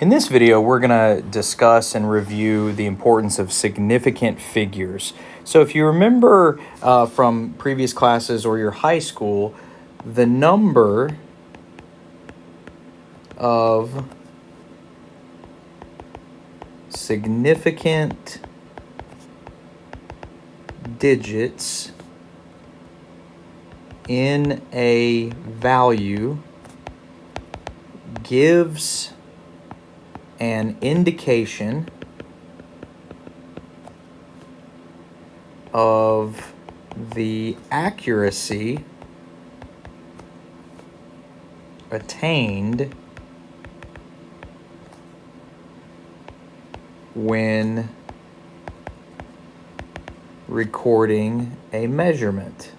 In this video, we're going to discuss and review the importance of significant figures. So if you remember from previous classes or your high school, the number of significant digits in a value gives an indication of the accuracy attained when recording a measurement.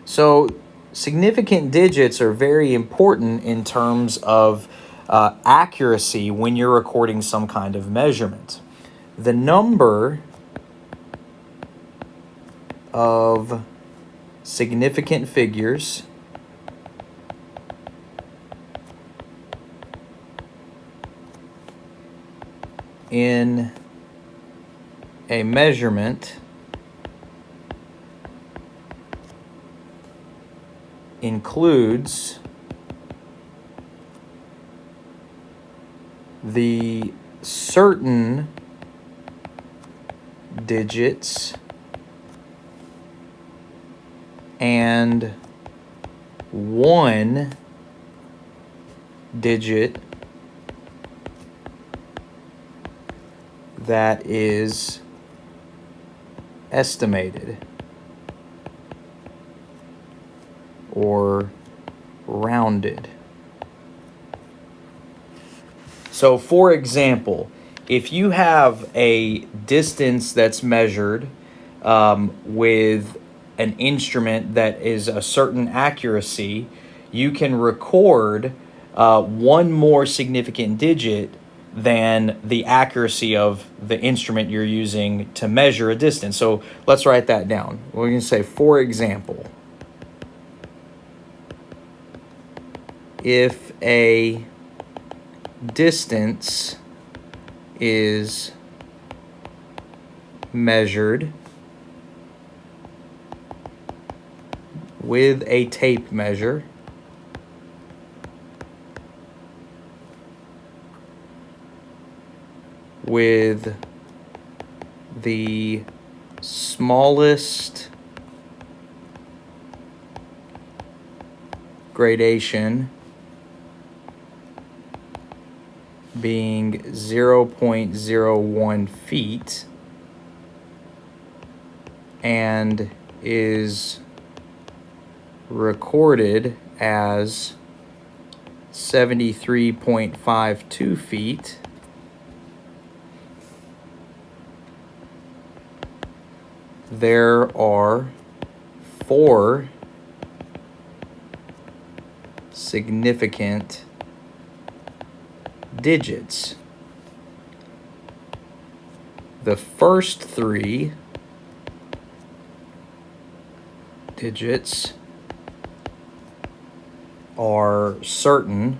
So significant digits are very important in terms of accuracy when you're recording some kind of measurement. The number of significant figures in a measurement includes the certain digits and one digit that is estimated or rounded. So for example, if you have a distance that's measured with an instrument that is a certain accuracy, you can record one more significant digit than the accuracy of the instrument you're using to measure a distance. So let's write that down. We're going to say, for example, if a distance is measured with a tape measure, with the smallest gradation being 0.01 feet and is recorded as 73.52 feet, there are 4 significant digits. The first 3 digits are certain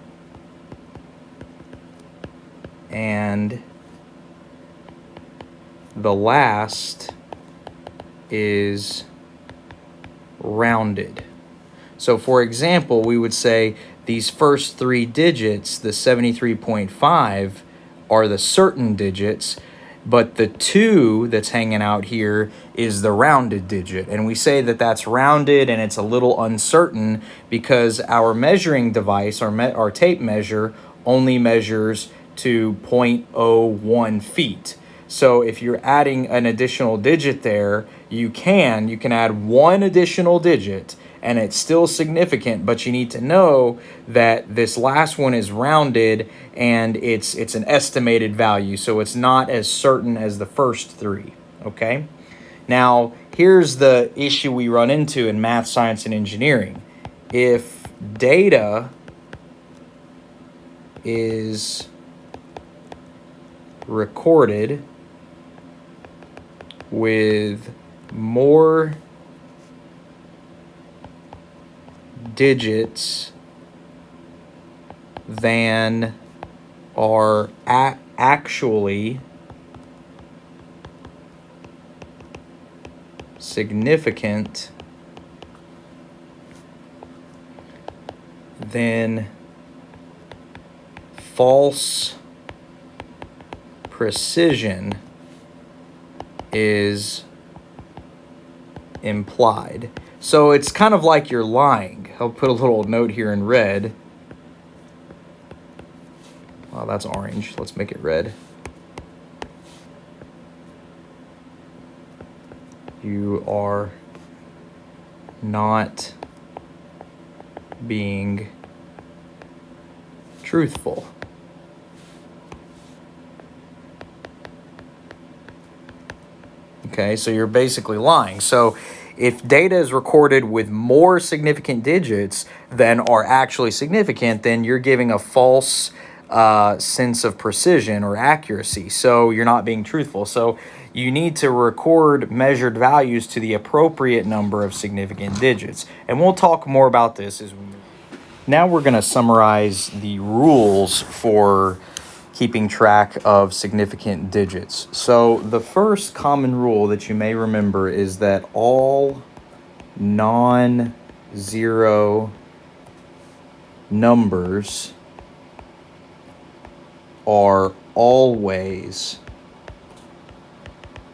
and the last is rounded. So for example, we would say these first 3 digits, the 73.5, are the certain digits, but the 2 that's hanging out here is the rounded digit. And we say that that's rounded and it's a little uncertain because our measuring device, our tape measure, only measures to 0.01 feet. So if you're adding an additional digit there, you can add one additional digit and it's still significant, but you need to know that this last one is rounded and it's an estimated value, so it's not as certain as the first 3, okay? Now, here's the issue we run into in math, science, and engineering. If data is recorded with more digits than are actually significant, then false precision is implied. So it's kind of like you're lying. I'll put a little note here in red. Oh, that's orange. Let's make it red. You are not being truthful. Okay, so you're basically lying. So if data is recorded with more significant digits than are actually significant, then you're giving a false sense of precision or accuracy. So you're not being truthful. So you need to record measured values to the appropriate number of significant digits. And we'll talk more about this as we move. Now we're going to summarize the rules for keeping track of significant digits. So the first common rule that you may remember is that all non-zero numbers are always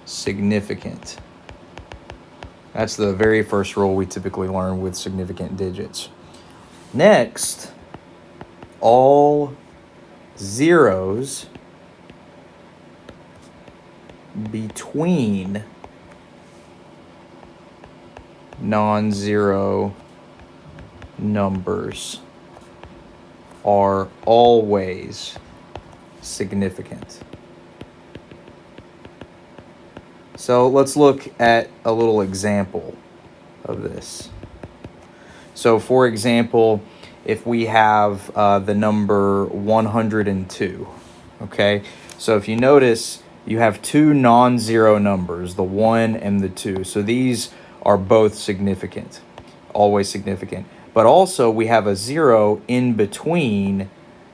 significant. That's the very first rule we typically learn with significant digits. Next, all zeros between non-zero numbers are always significant. So let's look at a little example of this. So for example, if we have the number 102, okay? So if you notice, you have two non-zero numbers, the 1 and the 2. So these are both significant, always significant. But also we have a 0 in between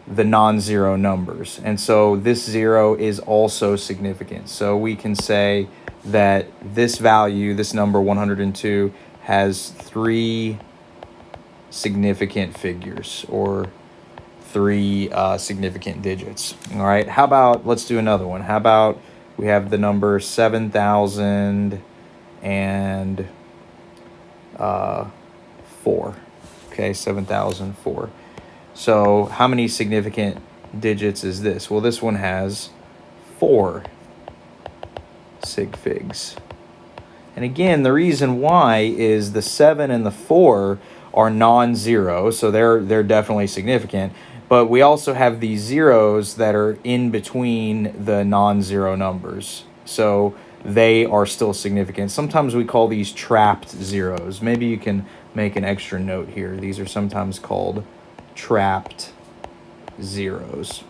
the non-zero numbers. And so this 0 is also significant. So we can say that this value, this number 102, has 3 significant figures, or 3 significant digits. All right, how about, let's do another one. How about we have the number 7,004. Okay, 7,004. So how many significant digits is this? Well, this one has 4 sig figs. And again, the reason why is the 7 and the 4 are non-zero, so they're definitely significant. But we also have these zeros that are in between the non-zero numbers, so they are still significant. Sometimes we call these trapped zeros. Maybe you can make an extra note here. These are sometimes called trapped zeros.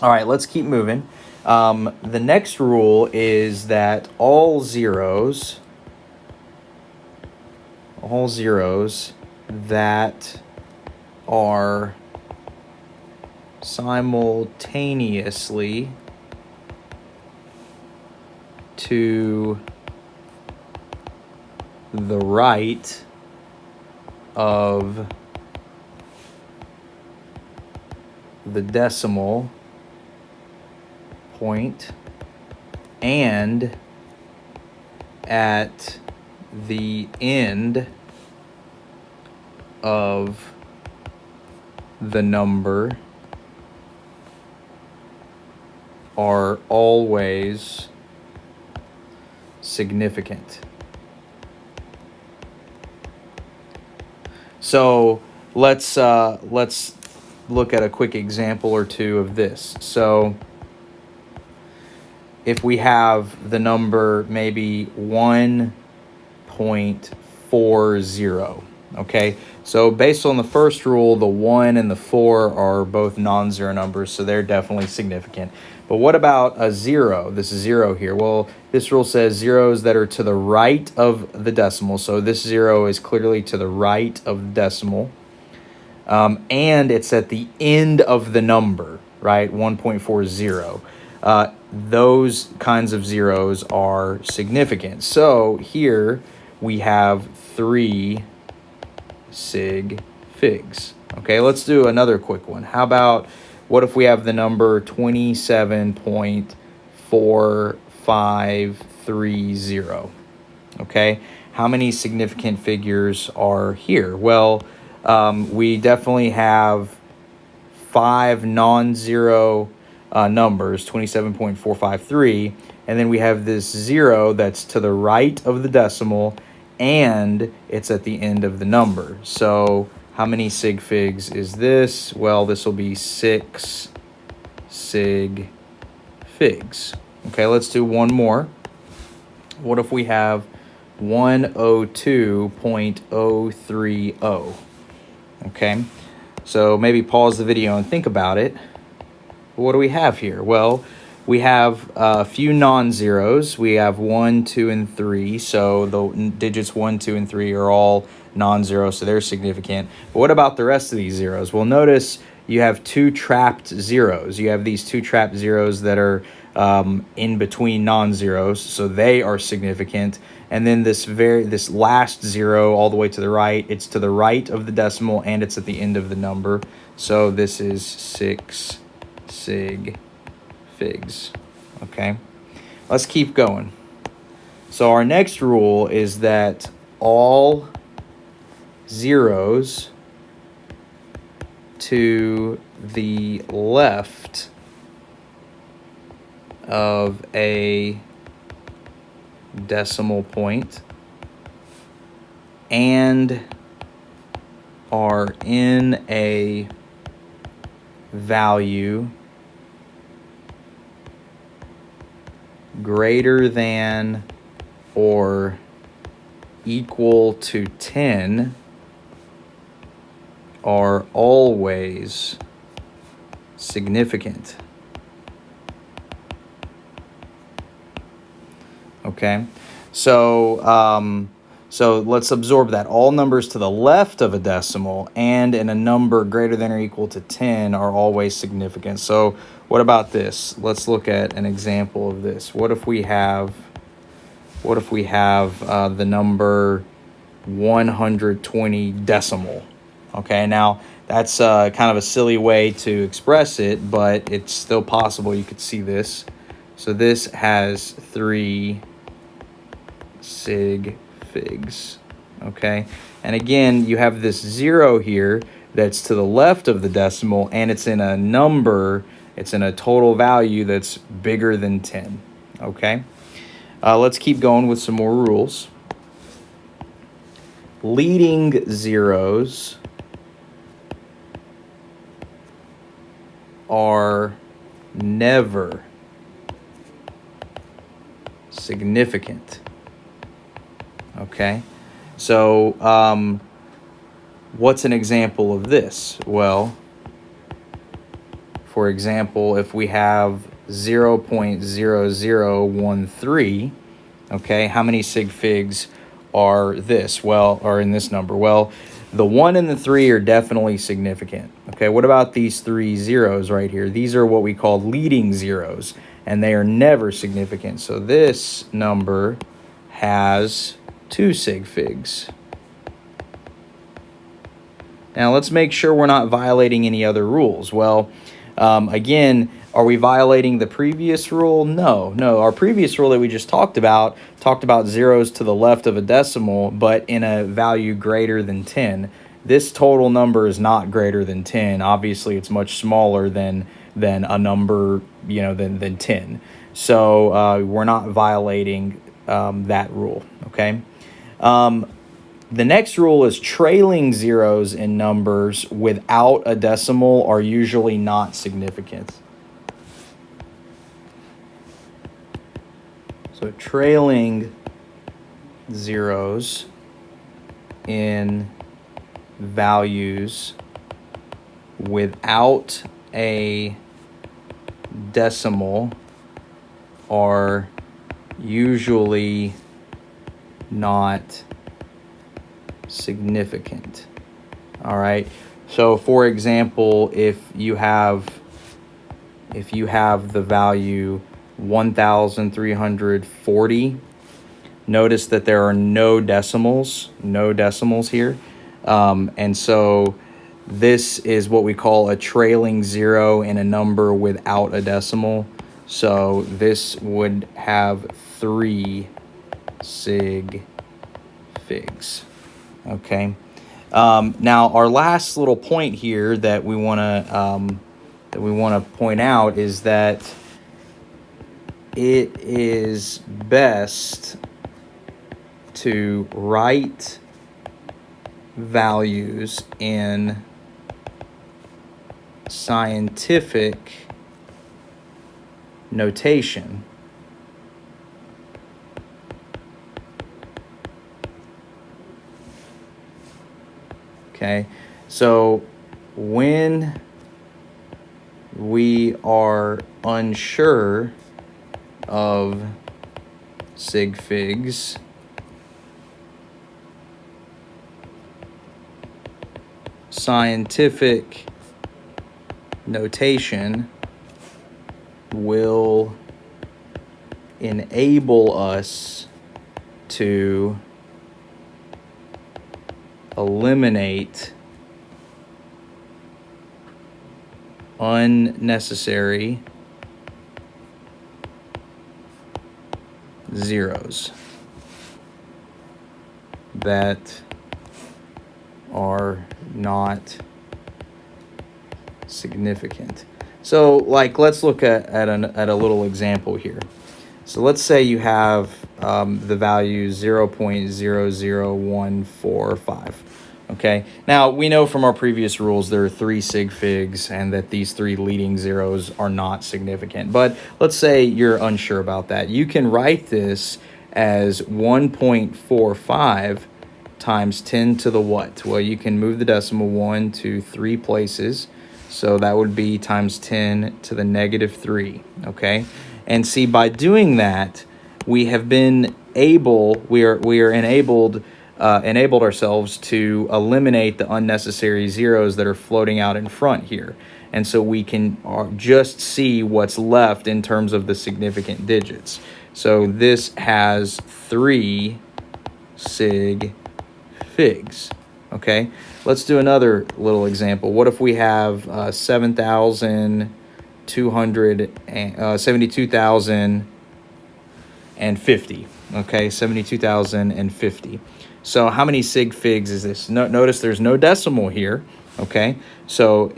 All right, let's keep moving. The next rule is that all zeros that are simultaneously to the right of the decimal point and at the end of the number are always significant. So let's look at a quick example or two of this. So if we have the number maybe 1.40, okay? So based on the first rule, the 1 and the 4 are both non-zero numbers, so they're definitely significant. But what about a 0? This is 0 here. Well, this rule says zeros that are to the right of the decimal. So this 0 is clearly to the right of the decimal. and it's at the end of the number, right? 1.40. Those kinds of zeros are significant. So here we have 3 sig figs. Okay, let's do another quick one. How about, what if we have the number 27.4530? Okay, how many significant figures are here? Well, we definitely have 5 non-zero numbers, 27.453, and then we have this 0 that's to the right of the decimal, and it's at the end of the number. So how many sig figs is this? Well, this will be 6 sig figs. Okay, let's do one more. What if we have 102.030? Okay, so maybe pause the video and think about it. What do we have here? Well, we have a few non-zeros. We have 1, 2, and 3. So the digits 1, 2, and 3 are all non-zero, so they're significant. But what about the rest of these zeros? Well, notice you have 2 trapped zeros. You have these 2 trapped zeros that are in between non-zeros, so they are significant. And then this last 0 all the way to the right, it's to the right of the decimal and it's at the end of the number. So this is 6 sig figs. Okay, let's keep going. So our next rule is that all zeros to the left of a decimal point and are in a value greater than or equal to 10 are always significant. Okay, so let's absorb that. All numbers to the left of a decimal and in a number greater than or equal to 10 are always significant. So what about this? Let's look at an example of this. What if we have the number 120 decimal? Okay, now that's kind of a silly way to express it, but it's still possible. You could see this. So this has 3 sig figs. Okay, and again, you have this 0 here that's to the left of the decimal, and it's in a number, it's in a total value that's bigger than 10. Okay, let's keep going with some more rules. Leading zeros are never significant. Okay, so what's an example of this? Well, for example, if we have 0.0013, okay, how many sig figs are this? Well, are in this number? Well, the 1 and the 3 are definitely significant. Okay, what about these 3 zeros right here? These are what we call leading zeros, and they are never significant. So this number has 2 sig figs. Now let's make sure we're not violating any other rules. Well, again, are we violating the previous rule? No. Our previous rule that we just talked about zeros to the left of a decimal, but in a value greater than 10. This total number is not greater than 10. Obviously, it's much smaller than a number, than 10. So we're not violating that rule. Okay. The next rule is trailing zeros in numbers without a decimal are usually not significant. So trailing zeros in values without a decimal are usually not significant. All right, So for example, if you have the value 1,340, notice that there are no decimals here. And so this is what we call a trailing zero in a number without a decimal. So this would have 3 sig figs. Okay. Now our last little point here that we want to point out is that it is best to write values in scientific notation. Okay, so when we are unsure of sig figs, scientific notation will enable us to eliminate unnecessary zeros that are not significant. So like, let's look at a little example here. So let's say you have the value 0.00145. Okay, now we know from our previous rules there are 3 sig figs and that these 3 leading zeros are not significant. But let's say you're unsure about that. You can write this as 1.45 times 10 to the what? Well, you can move the decimal 1 to 3 places. So that would be times 10 to the negative 3, okay? And see, by doing that, we have been able, we are enabled ourselves to eliminate the unnecessary zeros that are floating out in front here. And so we can just see what's left in terms of the significant digits. So this has 3 sig figs. Okay, let's do another little example. What if we have 72,050? Okay, 72,050. So how many sig figs is this? Notice there's no decimal here. Okay, so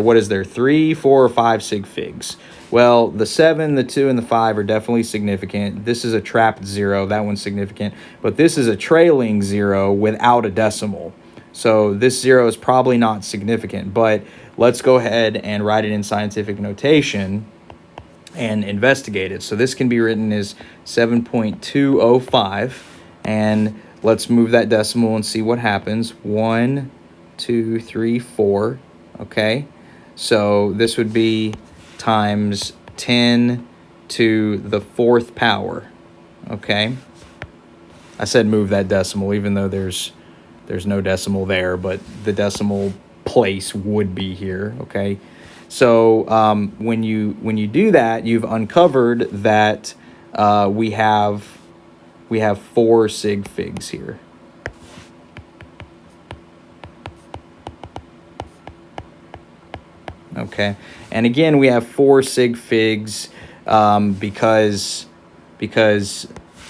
what is there, 3, 4, or 5 sig figs? Well, the 7, the 2, and the 5 are definitely significant. This is a trapped zero. That one's significant. But this is a trailing zero without a decimal. So this zero is probably not significant, but let's go ahead and write it in scientific notation and investigate it. So this can be written as 7.205, and let's move that decimal and see what happens. 1, 2, 3, 4, okay? So this would be times 10 to the 4th power, okay? I said move that decimal even though there's no decimal there, but the decimal place would be here, okay? So when you do that, you've uncovered that we have 4 sig figs here. Okay, and again we have 4 sig figs because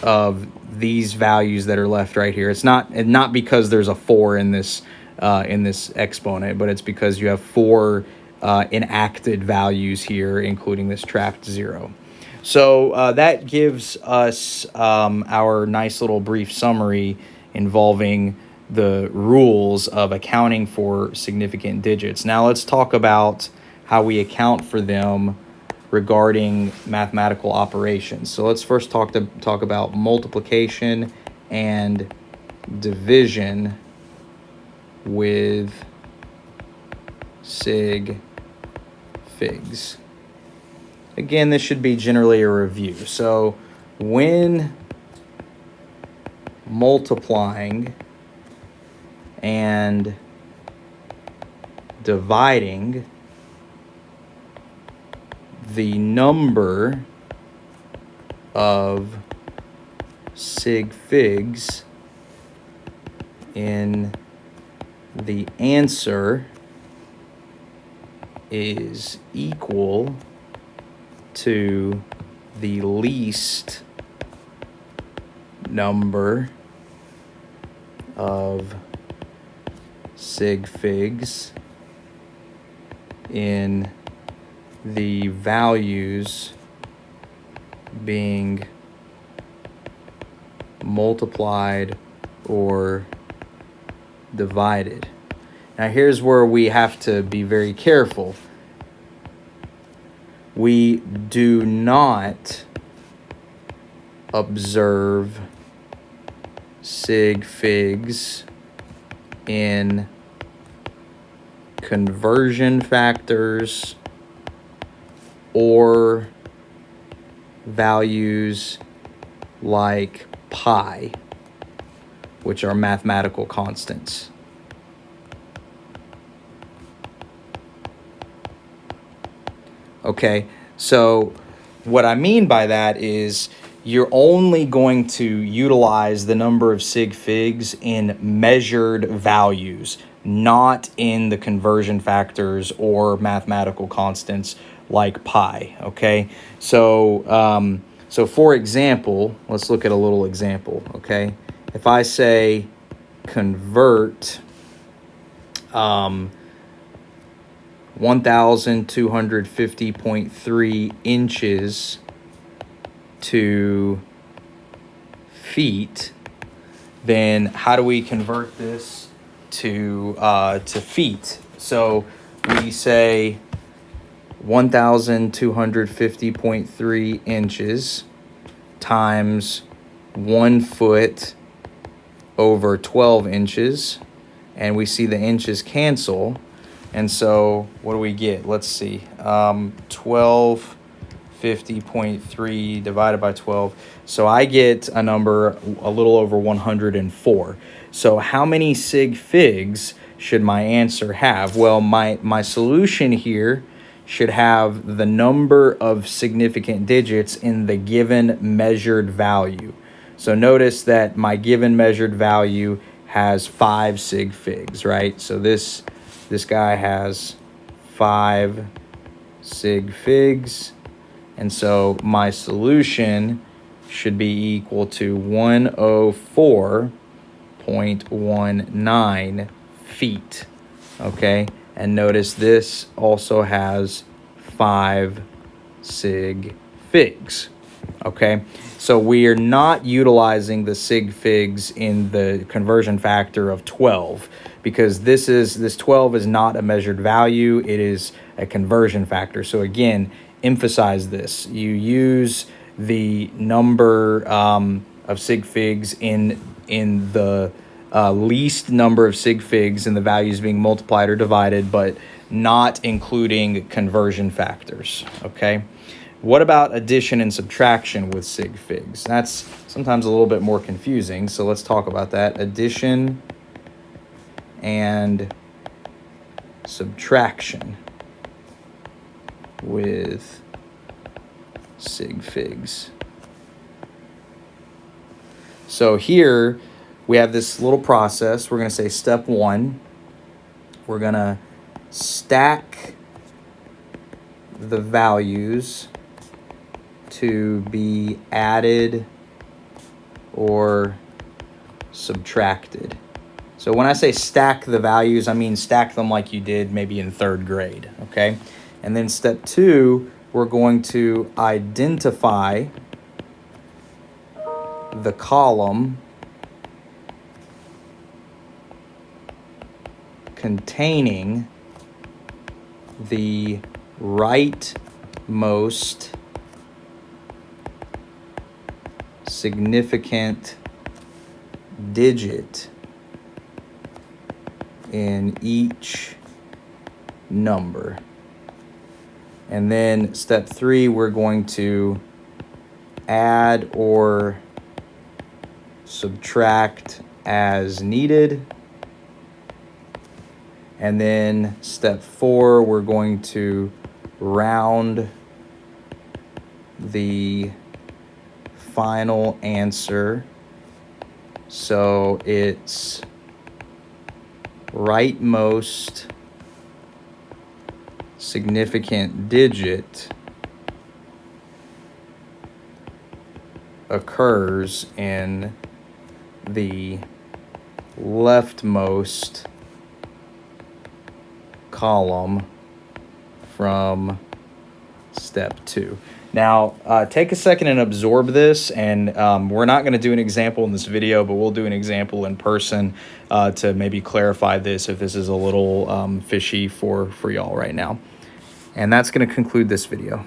of these values that are left right here. It's not because there's a 4 in this exponent, but it's because you have 4 enacted values here, including this trapped zero. So that gives us our nice little brief summary involving the rules of accounting for significant digits. Now let's talk about how we account for them regarding mathematical operations. So let's first talk about multiplication and division with sig figs. Again, this should be generally a review. So when multiplying and dividing the number of sig figs in the answer is equal to the least number of sig figs in the values being multiplied or divided. Now here's where we have to be very careful. We do not observe sig figs in conversion factors or values like pi, which are mathematical constants. Okay, so what I mean by that is you're only going to utilize the number of sig figs in measured values, not in the conversion factors or mathematical constants like pi. Okay, so for example, let's look at a little example. Okay, if I say convert 1,250.3 inches to feet, then how do we convert this to feet? So we say 1,250.3 inches times 1 foot over 12 inches, and we see the inches cancel. And so what do we get? Let's see. 1250.3 divided by 12. So I get a number a little over 104. So how many sig figs should my answer have? Well, my solution here should have the number of significant digits in the given measured value. So notice that my given measured value has 5 sig figs, right? So this guy has 5 sig figs, and so my solution should be equal to 104.19 feet. Okay, and notice this also has 5 sig figs. Okay, so we are not utilizing the sig figs in the conversion factor of 12 because this 12 is not a measured value, it is a conversion factor. So again, emphasize this. You use the number of sig figs in the least number of sig figs in the values being multiplied or divided, but not including conversion factors. Okay. What about addition and subtraction with sig figs? That's sometimes a little bit more confusing, so let's talk about that. Addition and subtraction with sig figs. So here we have this little process. We're going to say step 1. We're going to stack the values to be added or subtracted. So when I say stack the values, I mean stack them like you did maybe in 3rd grade, okay? And then step 2, we're going to identify the column containing the rightmost significant digit in each number. And then step 3, we're going to add or subtract as needed. And then step 4, we're going to round the final answer so it's rightmost significant digit occurs in the leftmost column from step 2. Now, take a second and absorb this, and we're not going to do an example in this video, but we'll do an example in person to maybe clarify this if this is a little fishy for y'all right now. And that's going to conclude this video.